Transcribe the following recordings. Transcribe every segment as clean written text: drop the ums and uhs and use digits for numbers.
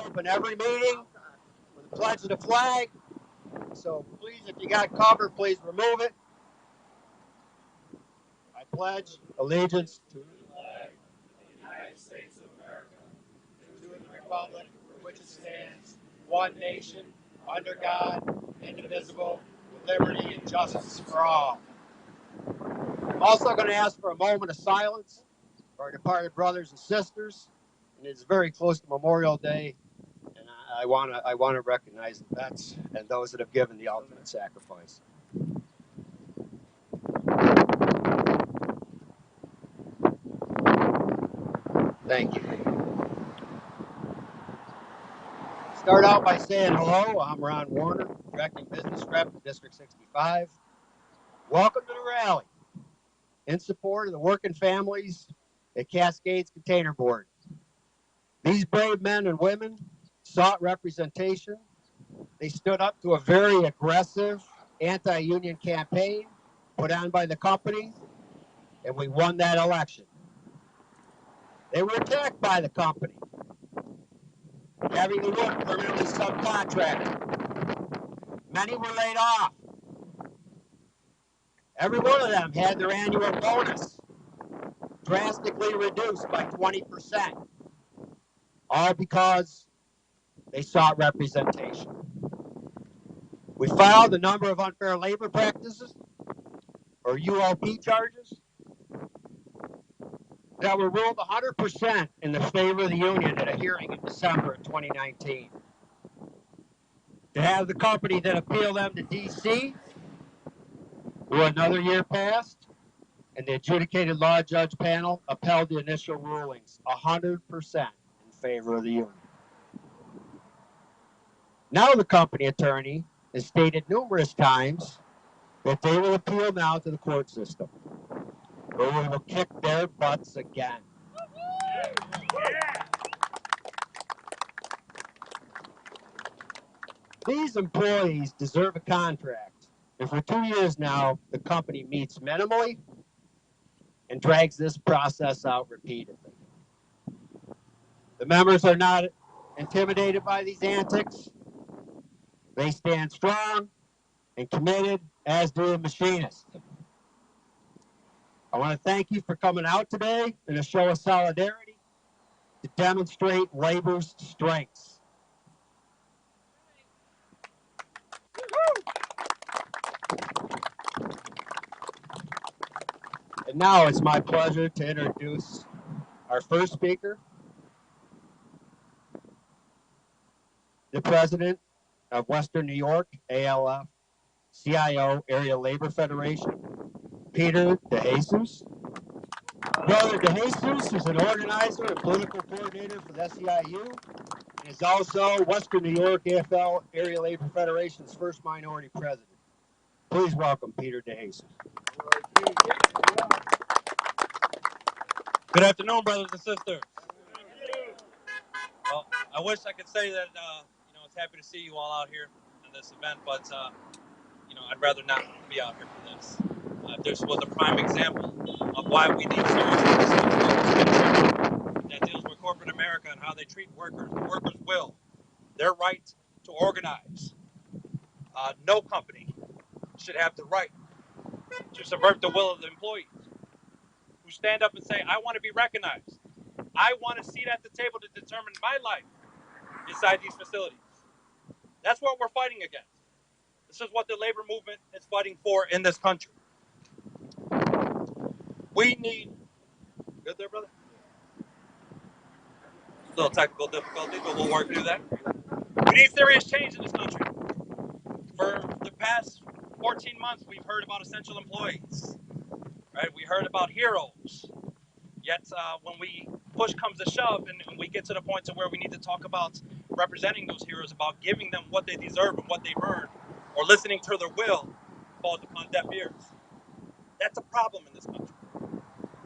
open every meeting with the pledge of the flag. So please, if you got cover, please remove it. I pledge allegiance to the flag of the United States of America, to the republic for which it stands, one nation, under God, indivisible, with liberty and justice for all. I'm also going to ask for a moment of silence for our departed brothers and sisters. And it's very close to Memorial Day, and I want to recognize the vets and those that have given the ultimate sacrifice. Thank you. Start out by saying hello. I'm Ron Warner, Directing Business Rep for District 65. Welcome to the rally in support of the working families at Cascades Containerboard. These brave men and women sought representation. They stood up to a very aggressive anti-union campaign put on by the company, and we won that election. They were attacked by the company, having the work permanently subcontracted. Many were laid off. Every one of them had their annual bonus drastically reduced by 20%, all because they sought representation. We filed a number of unfair labor practices, or ULP charges, that were ruled 100% in the favor of the union at a hearing in December of 2019. To have the company then appeal them to D.C., where another year passed, and the adjudicated law judge panel upheld the initial rulings 100% in favor of the union. Now the company attorney has stated numerous times that they will appeal now to the court system, where we will kick their butts again. These employees deserve a contract, and for 2 years now, the company meets minimally and drags this process out repeatedly. The members are not intimidated by these antics. They stand strong and committed, as do the machinists. I want to thank you for coming out today in a show of solidarity to demonstrate labor's strengths. And now it's my pleasure to introduce our first speaker, the president of Western New York ALF CIO Area Labor Federation, Peter DeJesus. Brother DeJesus is an organizer and political coordinator for the SEIU, and is also Western New York AFL Area Labor Federation's first minority president. Please welcome Peter DeJesus. Good afternoon, brothers and sisters. Well, I wish I could say that, it's happy to see you all out here in this event, but, I'd rather not be out here for this. This was a prime example of why we need serious legislation that deals with corporate America and how they treat workers. The workers' will, their right to organize. No company should have the right to subvert the will of the employees who stand up and say, I want to be recognized. I want a seat at the table to determine my life inside these facilities. That's what we're fighting against. This is what the labor movement is fighting for in this country. We need, good there, brother? A little technical difficulty, but we'll work through that. We need serious change in this country. For the past 14 months, we've heard about essential employees, right? We heard about heroes. Yet when we push comes to shove and we get to the point to where we need to talk about representing those heroes, about giving them what they deserve and what they've earned, or listening to their will, falls upon deaf ears. That's a problem in this country.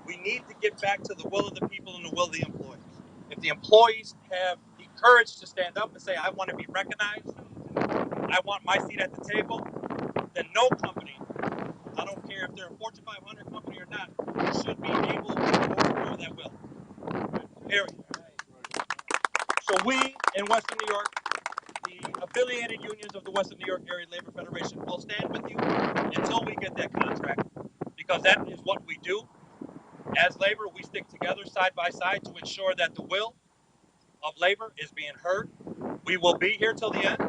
We need to get back to the will of the people and the will of the employees. If the employees have the courage to stand up and say, I want to be recognized, I want my seat at the table, then no company, I don't care if they're a Fortune 500 company or not, should be able to overthrow that will. Period. So So we in Western New York, the affiliated unions of the Western New York Area Labor Federation, will stand with you until we get that contract, because that is what we do. As labor, we stick together side by side to ensure that the will of labor is being heard. We will be here till the end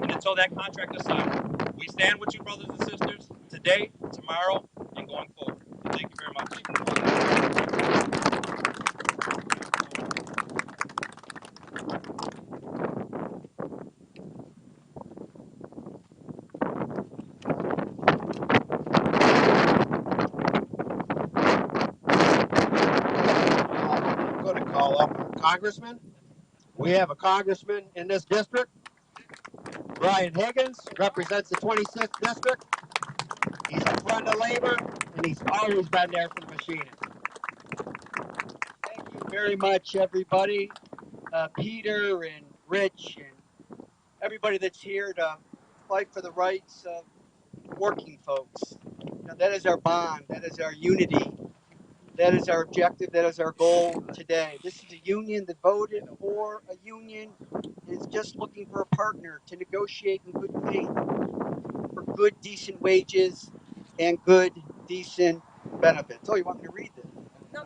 and until that contract is signed. We stand with you, brothers and sisters, today, tomorrow, and going forward. And thank you very much. I'm going to call up our congressman. We have a congressman in this district. Brian Higgins represents the 26th district. He's a friend of labor, and he's always been there for the machinists. Thank you very much, everybody. Peter and Rich and everybody that's here to fight for the rights of working folks. That is our bond. That is our unity. That is our objective. That is our goal today. This is a union that voted for a union and is just looking for a partner to negotiate in good faith for good, decent wages and good, decent benefits. Oh, you want me to read this? No.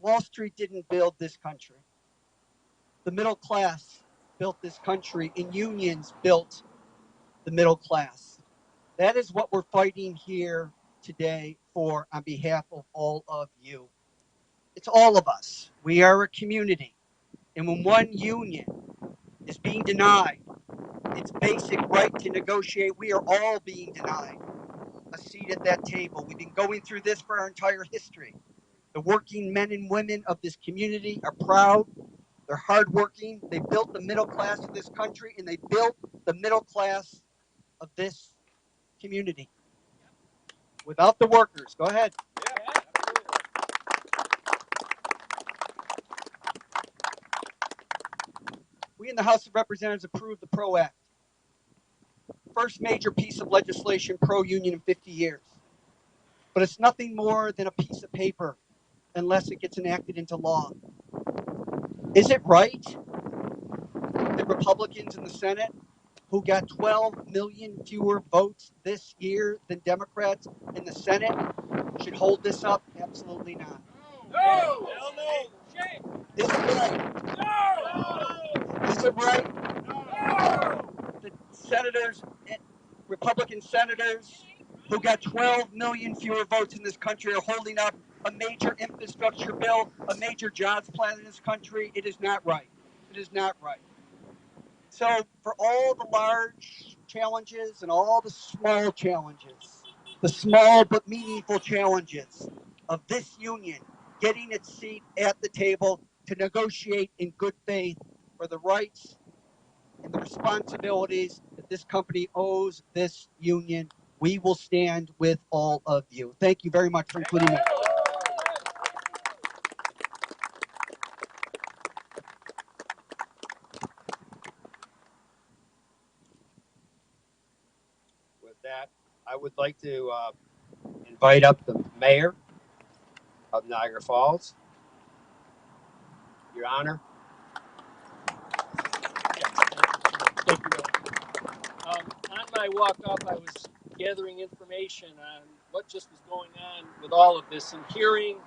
Wall Street didn't build this country. The middle class built this country, and unions built the middle class. That is what we're fighting here today for on behalf of all of you. It's all of us. We are a community. And when one union is being denied its basic right to negotiate, we are all being denied a seat at that table. We've been going through this for our entire history. The working men and women of this community are proud. They're hardworking. They built the middle class of this country, and they built the middle class of this community. Without the workers, go ahead. We in the House of Representatives approved the PRO Act. First major piece of legislation pro-union in 50 years. But it's nothing more than a piece of paper unless it gets enacted into law. Is it right that Republicans in the Senate, who got 12 million fewer votes this year than Democrats in the Senate, should hold this up? Absolutely not. No! Hell no! Is it right? No! Is it right? The senators, Republican senators who got 12 million fewer votes in this country are holding up a major infrastructure bill, a major jobs plan in this country. It is not right. It is not right. So for all the large challenges and all the small challenges, the small but meaningful challenges of this union getting its seat at the table to negotiate in good faith for the rights and the responsibilities that this company owes this union, we will stand with all of you. Thank you very much for including me. With that, I would like to invite up the mayor of Niagara Falls. Your Honor. Thank you, Bill. On my walk up, I was gathering information on what just was going on with all of this and hearing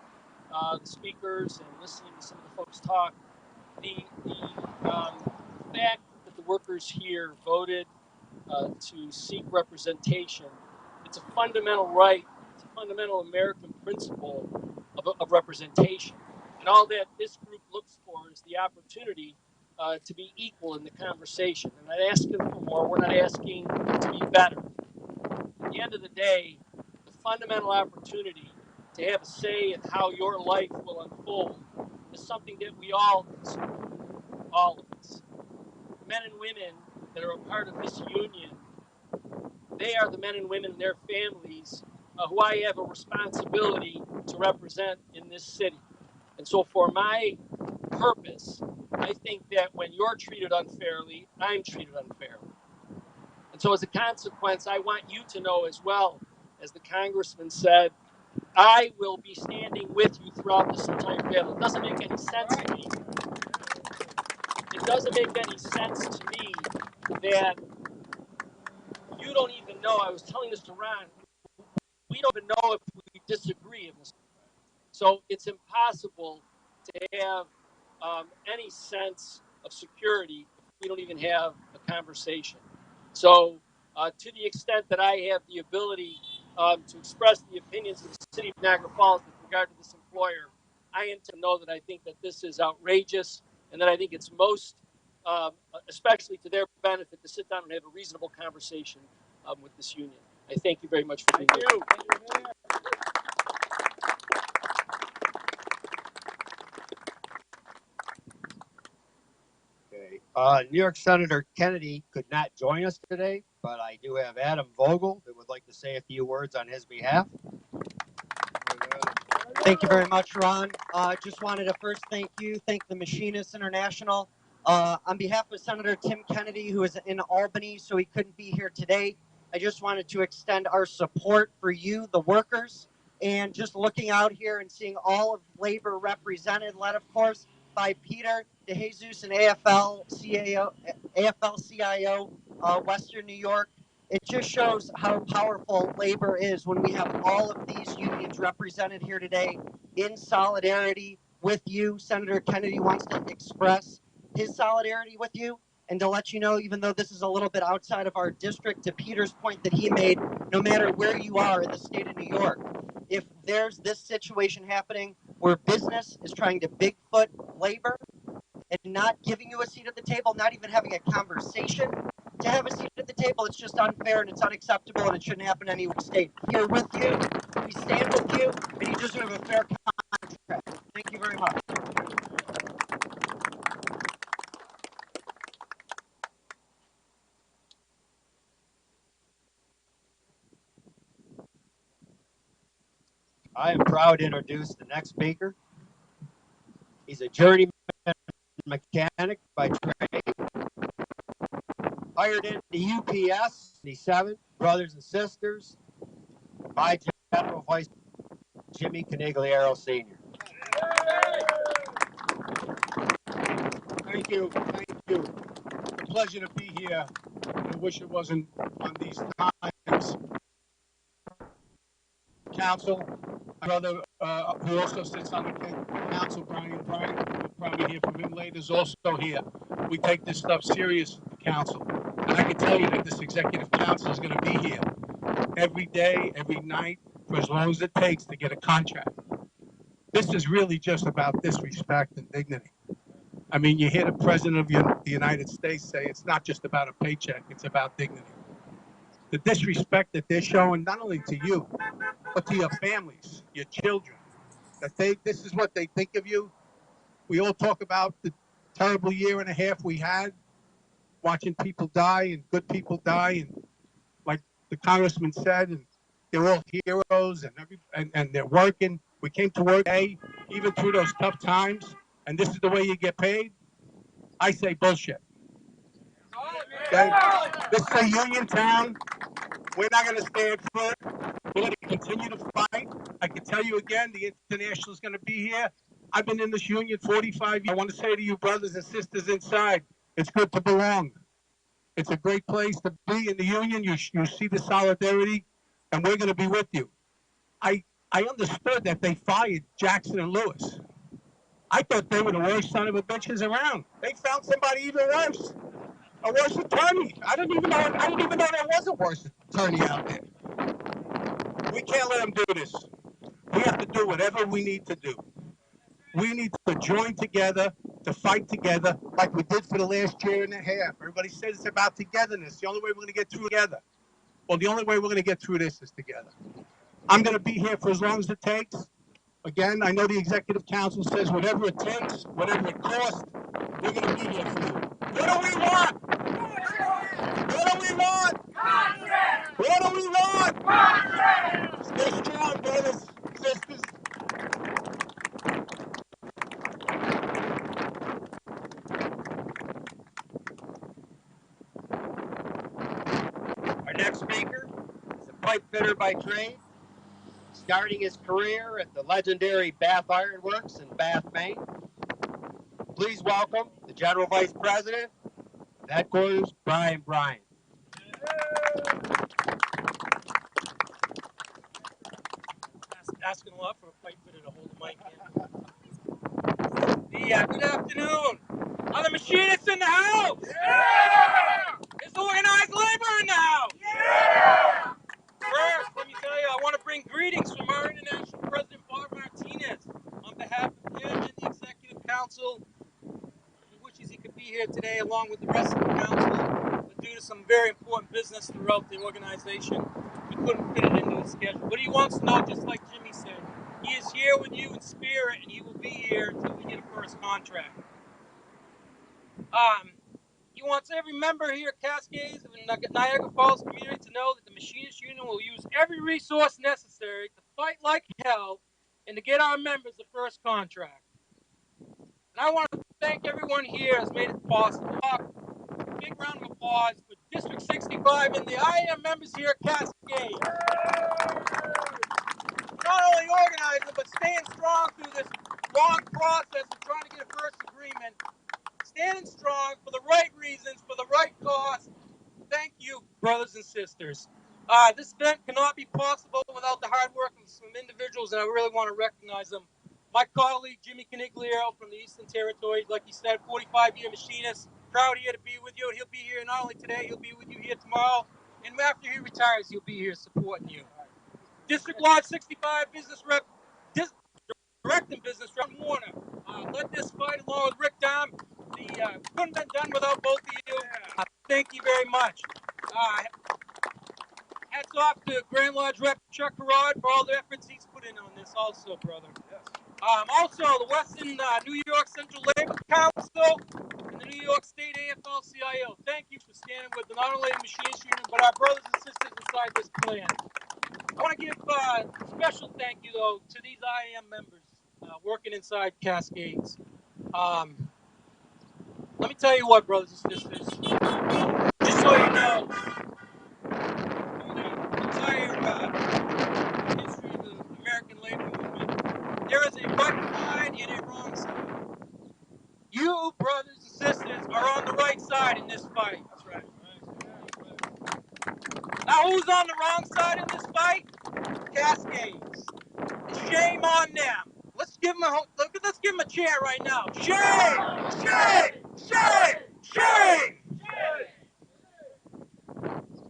the speakers and listening to some of the folks talk. The fact that the workers here voted to seek representation, it's a fundamental right, it's a fundamental American principle of representation. And all that this group looks for is the opportunity to be equal in the conversation. And I'm not asking for more, we're not asking to be better. At the end of the day, the fundamental opportunity to have a say in how your life will unfold is something that we all deserve, all of us. Men and women that are a part of this union, they are the men and women and their families who I have a responsibility to represent in this city. And so for my purpose, I think that when you're treated unfairly, I'm treated unfairly. And so as a consequence, I want you to know as well, as the congressman said, I will be standing with you throughout this entire battle. It doesn't make any sense to me. It doesn't make any sense to me that you don't even know. I was telling this to Ron. We don't even know if we disagree in this. So it's impossible to have any sense of security if we don't even have a conversation. So to the extent that I have the ability to express the opinions of the city of Niagara Falls with regard to this employer, I intend to know that I think that this is outrageous and that I think it's most, especially to their benefit, to sit down and have a reasonable conversation with this union. I thank you very much for being here. Okay. New York Senator Kennedy could not join us today, but I do have Adam Vogel that would like to say a few words on his behalf. Thank you very much, Ron. Just wanted to first thank the Machinists International. On behalf of Senator Tim Kennedy, who is in Albany, so he couldn't be here today, I just wanted to extend our support for you, the workers, and just looking out here and seeing all of labor represented, led, of course, by Peter DeJesus and AFL-CIO, Western New York. It just shows how powerful labor is when we have all of these unions represented here today in solidarity with you. Senator Kennedy wants to express his solidarity with you and to let you know, even though this is a little bit outside of our district, to Peter's point that he made, no matter where you are in the state of New York, if there's this situation happening where business is trying to Bigfoot labor and not giving you a seat at the table, not even having a conversation to have a seat at the table, it's just unfair and it's unacceptable and it shouldn't happen in any state. Here with you, we stand with you, and you deserve a fair contract. Thank you very much. I am proud to introduce the next speaker. He's a journeyman mechanic by trade, hired into UPS, 77 brothers and sisters, by General Vice Jimmy Canigliaro Sr. Thank you. It's a pleasure to be here. I wish it wasn't on these times. Council, my brother, who also sits on the council, Brian, you'll probably hear from him later, is also here. We take this stuff serious, council. And I can tell you that this executive council is going to be here every day, every night, for as long as it takes to get a contract. This is really just about disrespect and dignity. I mean, you hear the President of the United States say it's not just about a paycheck, it's about dignity. The disrespect that they're showing, not only to you, but to your families, your children, that this is what they think of you. We all talk about the terrible year and a half we had, watching people die and good people die, and like the congressman said, and they're all heroes and they're working. We came to work today, even through those tough times, and this is the way you get paid. I say bullshit. Okay? This is a union town. We're not going to stand for it. We're going to continue to fight. I can tell you again, the International is going to be here. I've been in this union 45 years. I want to say to you, brothers and sisters inside, it's good to belong. It's a great place to be in the union. You see the solidarity, and we're going to be with you. I understood that they fired Jackson and Lewis. I thought they were the worst son of a bitches around. They found somebody even worse. A worse attorney. I didn't even know there was a worse attorney out there. We can't let them do this. We have to do whatever we need to do. We need to join together, to fight together, like we did for the last year and a half. Everybody says it's about togetherness. The only way we're going to get through together. Well, the only way we're going to get through this is together. I'm going to be here for as long as it takes. Again, I know the Executive Council says whatever it takes, whatever it costs, we're going to be here for you. What do we want? What do we want? What do we want? Stay strong, brothers, sisters. Our next speaker is a pipe fitter by trade, starting his career at the legendary Bath Iron Works in Bath, Maine. Please welcome the General Vice President of Headquarters, Brian Bryant. Asking a lot for a pipe fitter to hold the mic in. Yeah, good afternoon. Are the machinists in the house? Yeah! Is the organized labor in the house? Yeah! First, let me tell you, I want to bring greetings from our International President, Bob Martinez. On behalf of him and the Executive Council, he wishes he could be here today along with the rest of the council, but due to some very important business throughout the organization, he couldn't fit it into his schedule. But he wants to know, just like Jimmy said, he is here with you in spirit, and he will be here until we get a first contract. He wants every member here at Cascades and Niagara Falls community to know that the Machinists Union will use every resource necessary to fight like hell and to get our members the first contract. And I want to thank everyone here who's made it possible. Big round of applause for District 65 and the IAM members here at Cascades. Not only organizing, but staying strong through this long process of trying to get a first agreement. Standing strong for the right reasons, for the right cause. Thank you, brothers and sisters. This event cannot be possible without the hard work of some individuals, and I really want to recognize them. My colleague, Jimmy Caniglio from the Eastern Territory, like he said, 45-year machinist, proud here to be with you. He'll be here not only today, he'll be with you here tomorrow, and after he retires, he'll be here supporting you. District Lodge 65 business rep, directing business rep Warner. Led this fight along with Rick Dom. Couldn't have been done without both of you. Thank you very much. Hats off to Grand Lodge Rep Chuck Harrod for all the efforts he's put in on this also, brother. Yes. Also, the Western New York Central Labor Council and the New York State AFL-CIO. Thank you for standing with not only the Machinists Union, but our brothers and sisters inside this plan. I want to give a special thank you, though, to these IAM members working inside Cascades. Let me tell you what, brothers and sisters, just so you know, through the entire history of the American labor movement, there is a right side and a wrong side. You, brothers and sisters, are on the right side in this fight. That's right. Now, who's on the wrong side in this fight? Cascades. Shame on them. Let's give them a chant right now. Shame! Shame! Shame! Shame!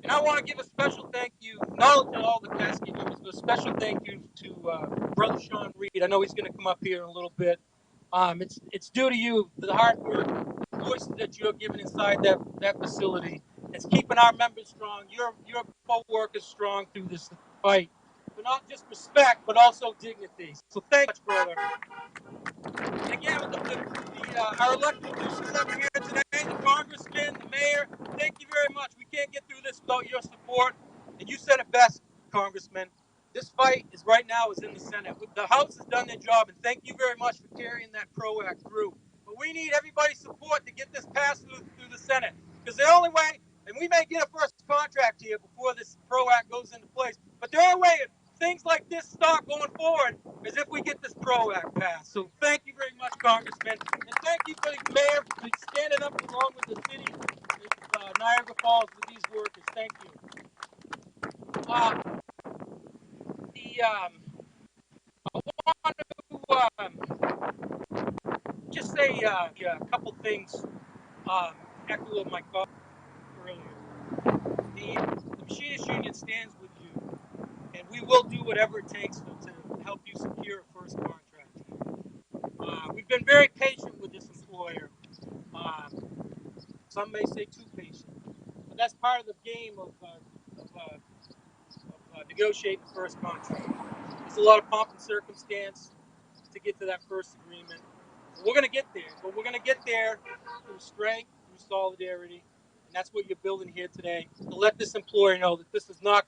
And I want to give a special thank you, not only to all the Cascade members, but a special thank you to Brother Sean Reid. I know he's going to come up here in a little bit. It's due to you, the hard work, the voices that you're giving inside that facility. It's keeping our members strong. Your work is strong through this fight. But not just respect, but also dignity. So thanks, brother. And again, our elected officials that are here today, the congressman, the mayor, thank you very much. We can't get through this without your support. And you said it best, Congressman. This fight is right now is in the Senate. The House has done their job, and thank you very much for carrying that PRO Act through. But we need everybody's support to get this passed through the Senate. Because the only way, and we may get a first contract here before this PRO Act goes into place, but the only way things like this start going forward is if we get this PRO Act passed. So thank you very much, Congressman. And thank you for the mayor for standing up along with the city of Niagara Falls with these workers. Thank you. I want to just say a couple things, echo of my comment earlier. The Machinists Union stands with you, and we will do whatever it takes to help you secure a first contract. We've been very patient with this employer. Some may say too patient, but that's part of the game of negotiating the first contract. There's a lot of pomp and circumstance to get to that first agreement. We're going to get there, but we're going to get there through strength, through solidarity, and that's what you're building here today. To let this employer know that this is not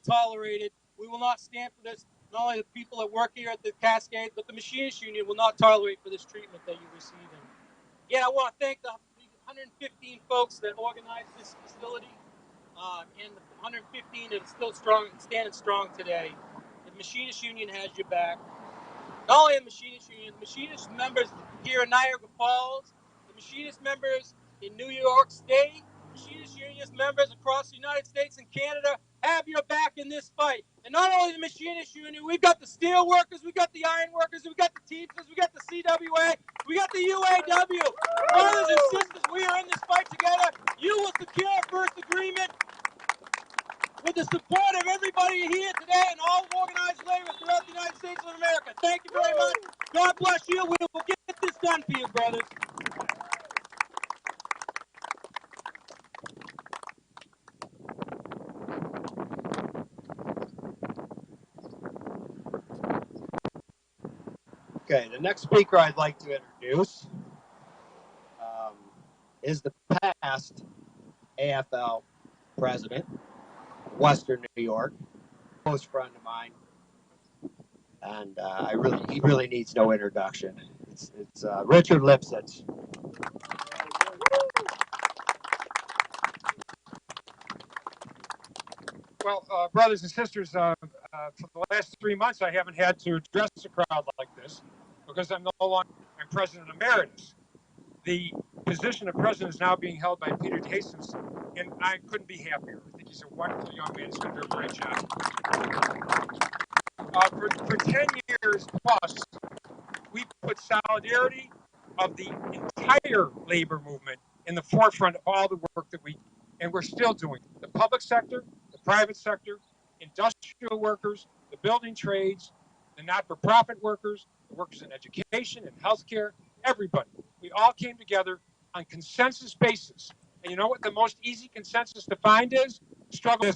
tolerated. We will not stand for this. Not only the people that work here at the Cascades, but the Machinists Union will not tolerate for this treatment that you're receiving. Again, I want to thank the 115 folks that organized this facility, and the 115 that are still strong, standing strong today. Machinist Union has your back. Not only the Machinist Union, the Machinist members here in Niagara Falls, the Machinist members in New York State, Machinist Union members across the United States and Canada have your back in this fight. And not only the Machinist Union, we've got the steel workers, we've got the iron workers, we've got the Teamsters, we've got the CWA, we got the UAW. Brothers and sisters, we are in this fight together. You will secure a first agreement with the support of everybody here today and all organized labor throughout the United States of America. Thank you very much. God bless you. We will get this done for you, brothers. Okay, the next speaker I'd like to introduce is the past AFL president, Western New York, close friend of mine, and he really needs no introduction. It's Richard Lipschitz. Well, brothers and sisters, for the last 3 months, I haven't had to address a crowd like this because I'm president emeritus. The position of president is now being held by Peter Hastings, and I couldn't be happier. I think he's a wonderful young man. He's going to do a great job. For 10 years plus, we put solidarity of the entire labor movement in the forefront of all the work that and we're still doing. The public sector, the private sector, industrial workers, the building trades, the not-for-profit workers, the workers in education and healthcare, everybody. We all came together on consensus basis. And you know what the most easy consensus to find is? Struggle.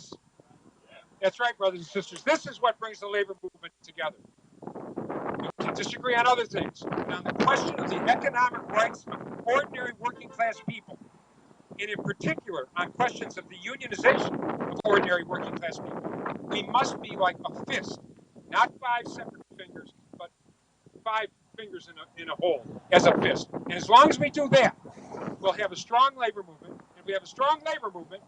That's right, brothers and sisters. This is what brings the labor movement together. We can disagree on other things, but on the question of the economic rights of ordinary working class people, and in particular on questions of the unionization of ordinary working class people, we must be like a fist, not 5 separate fingers, but 5 fingers in a hole as a fist. And as long as we do that, we'll have a strong labor movement. And if we have a strong labor movement,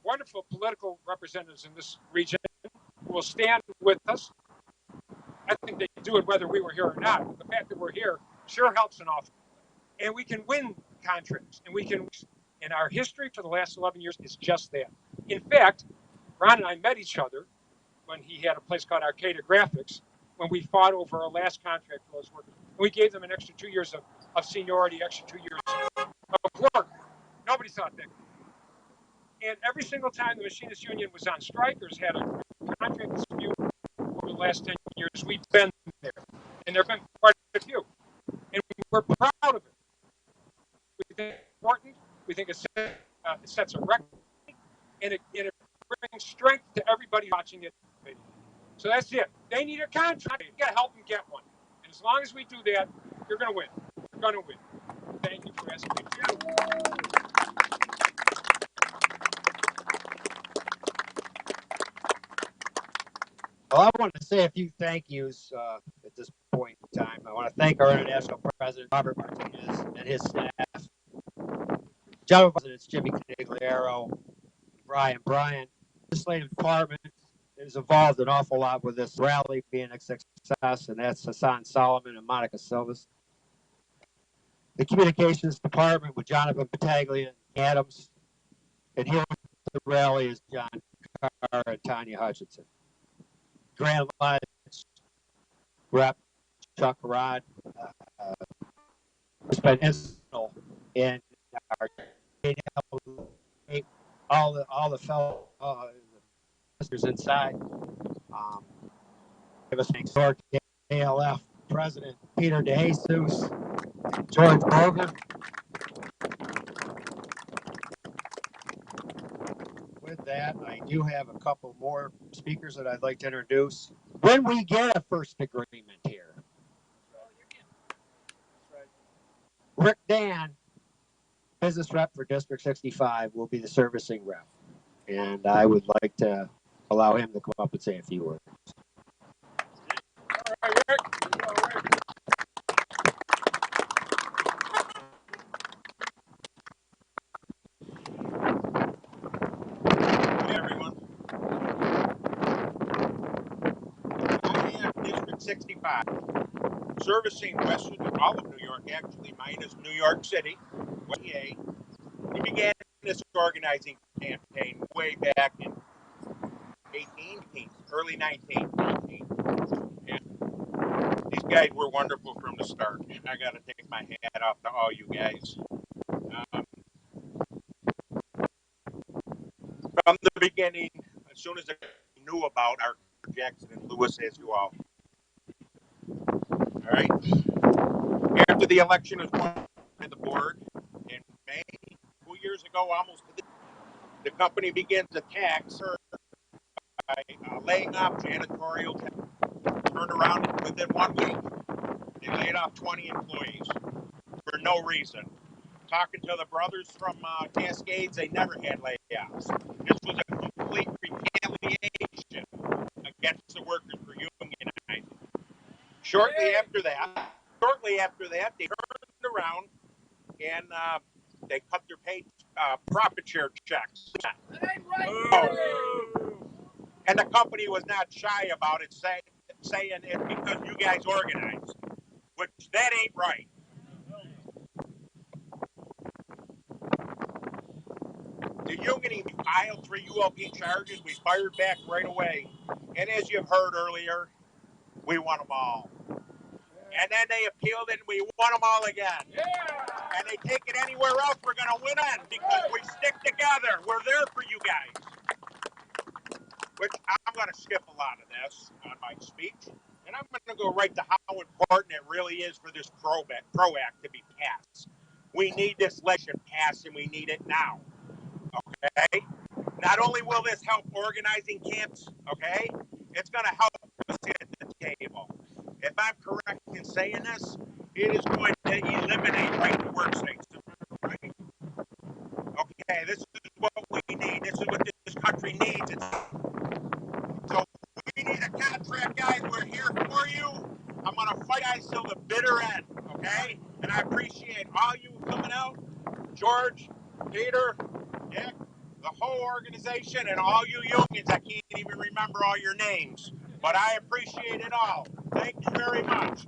wonderful political representatives in this region who will stand with us. I think they do it whether we were here or not. The fact that we're here sure helps an awful. And we can win contracts, and our history for the last 11 years is just that. In fact, Ron and I met each other when he had a place called Arcata Graphics, when we fought over our last contract for those workers. And we gave them an extra 2 years of seniority, extra 2 years of work. Nobody thought that. And every single time the Machinist Union was on strike or has had a contract dispute over the last 10 years, we've been there. And there have been quite a few. And we're proud of it. We think it's important. We think it sets a record. And it brings strength to everybody watching it. So that's it. They need a contract. You got to help them get one. And as long as we do that, you're going to win. You're going to win. Thank you for asking me. Well, I want to say a few thank yous at this point in time. I want to thank our international president, Robert Martinez, and his staff. General Presidents Jimmy Canigliaro, Brian Bryant. Legislative department has evolved an awful lot with this rally being a success, and that's Hassan Solomon and Monica Silvas. The communications department with Jonathan Battaglia and Adams. And here with the rally is John Carr and Tanya Hutchinson. Grand Lodge Rep Chuck Rod has been instrumental in our all the fellow sisters inside. Give us thanks to ALF President Peter DeJesus, George Boger. With that, I do have a couple more speakers that I'd like to introduce. When we get a first agreement here, Rick Dan, business rep for District 65, will be the servicing rep. And I would like to allow him to come up and say a few words. All right, Rick. 65, servicing western all of New York, actually minus New York City, PA. We began this organizing campaign way back in early 19. And these guys were wonderful from the start. I got to take my hat off to all you guys. From the beginning, as soon as I knew about our Jackson and Lewis, as you all. All right. After the election was won by the board in May, 2 years ago, almost, the company begins a tax by laying off janitorial. Turned around within 1 week. They laid off 20 employees for no reason. Talking to the brothers from Cascades, they never had layoffs. This was a complete retaliation against the workers for unionizing. Shortly after that, they turned around and they cut their paid profit share checks. And the company was not shy about it, saying it because you guys organized, which that ain't right. The union filed 3 ULP charges. We fired back right away. And as you've heard earlier, we won them all. And then they appealed it and we won them all again. And they take it anywhere else, we're going to win it because we stick together. We're there for you guys. Which I'm going to skip a lot of this on my speech. And I'm going to go right to how important it really is for this PRO Act to be passed. We need this legislation passed and we need it now. Okay? Not only will this help organizing camps, okay, it's going to help us at the table. If I'm correct in saying this, it is going to eliminate right to work states. Right? Okay, this is what we need. This is what this country needs. So we need a contract, guys. We're here for you. I'm going to fight guys till the bitter end, okay? And I appreciate all you coming out. George, Peter, Dick, the whole organization, and all you unions. I can't even remember all your names, but I appreciate it all. Thank you very much.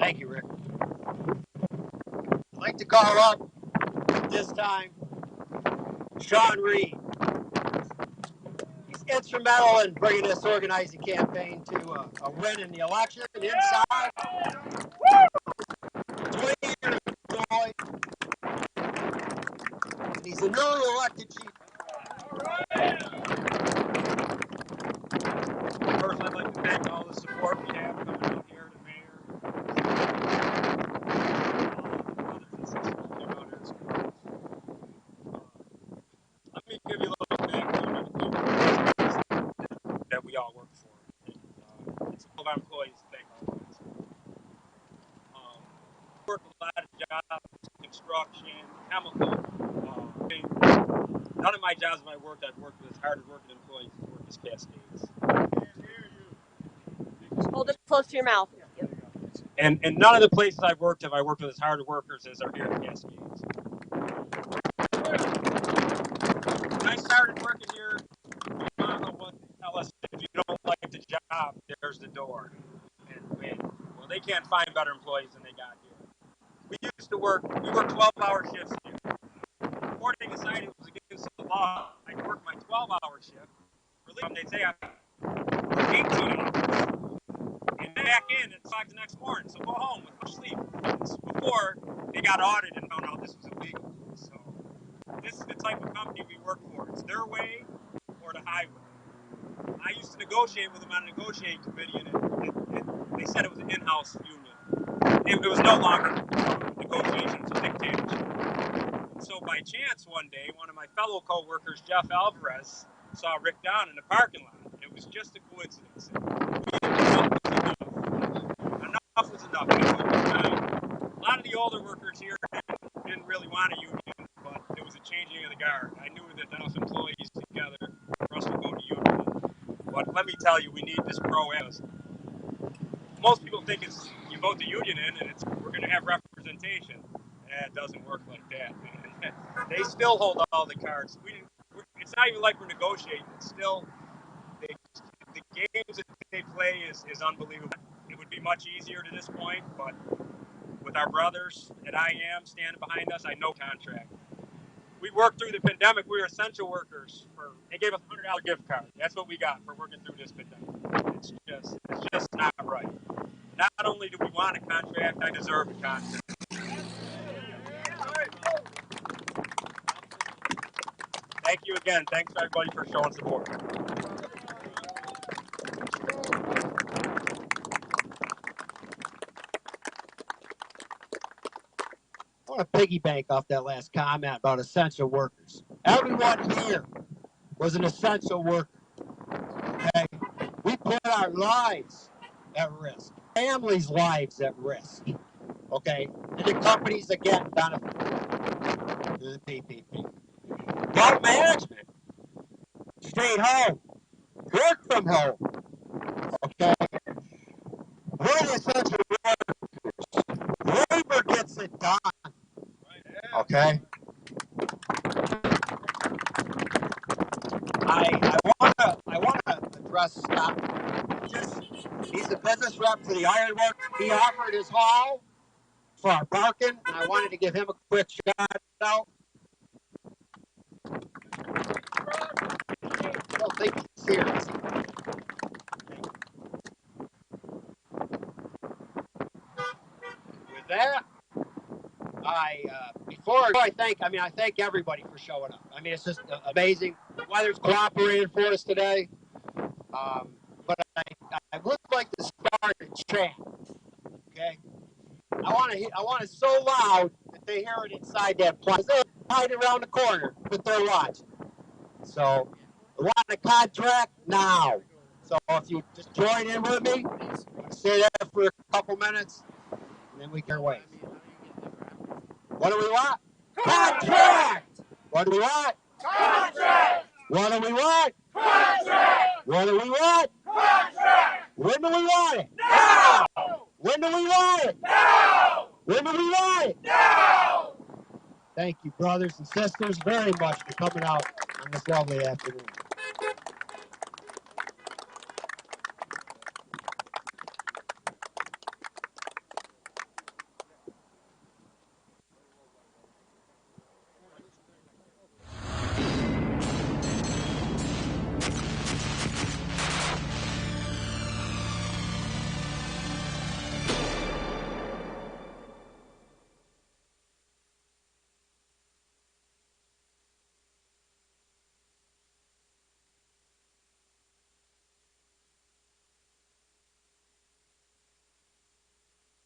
Thank you, Rick. I'd like to call up this time Sean Reid. He's instrumental in bringing this organizing campaign to a win in the election inside. 20 years employed. And he's a newly elected chief. First, I'd like to thank all the support we have coming out here, the mayor, brothers and sisters that came out here and supported us. Let me give you a little background on the company that we all work for. And, it's all of our employees to thank all of us. Work a lot of jobs, construction, chemical. None of my jobs when I've worked with as hard as working employees as work as Cascades. Hold it close to your mouth. And none of the places I've worked have I worked with as hard workers as are here at Cascades. When I started working here, my mama would tell us, if you don't like the job, there's the door. And well, they can't find better employees than they got here. We worked 12-hour shifts here. Reporting aside, it was against the law. I'd work my 12-hour shift. They'd say I 18 hours. And back in at 5 the next morning. So go home with much sleep. Before they got audited and found out this was illegal. So this is the type of company we work for. It's their way or the highway. I used to negotiate with them on a negotiating committee, and they said it was an in-house union. It was no longer negotiations, it was dictatorship. So by chance one day, one of my fellow co-workers, Jeff Alvarez, saw Rick down in the parking lot. It was just a coincidence. Enough was enough. A lot of the older workers here didn't really want a union, but it was a changing of the guard. I knew that enough employees together for us to go to union. But let me tell you, we need this PRO Act. Most people think it's you vote the union in and we're going to have representation. It doesn't work like that, man. They still hold all the cards. It's not even like we're negotiating. It's still the games that they play is unbelievable. It would be much easier to this point, but with our brothers at IAM standing behind us, I know contract. We worked through the pandemic. We were essential workers. They gave us a $100 gift card. That's what we got for working through this pandemic. It's just not right. Not only do we want a contract, I deserve a contract. Thank you again. Thanks everybody for showing support. I want to piggyback off that last comment about essential workers. Everyone here was an essential worker. Okay? We put our lives at risk, families' lives at risk. Okay? And the companies that get benefit through the PPP. Well, management stayed home, worked from home. Okay? We're the essential workers. Labor gets it done. Okay? I want to address Scott. He's a business rep for the ironwork. He offered his haul for our parking, and I wanted to give him a quick shout out. I don't think he's here. With that, I thank everybody for showing up. I mean, it's just amazing. The weather's cooperating for us today. But I would like to start a chant. Okay, I want it so loud that they hear it inside that plant. They're hiding around the corner, but they're watching. So I want a contract now. So if you just join in with me, I'm going to say that for a couple minutes, and then we can away. What do we want? Contract! What do we want? Contract! What do we want? Contract! What do we want? Contract! When do we want it? Now! When do we want it? Now! When do we want it? Now! Thank you, brothers and sisters, very much for coming out on this lovely afternoon.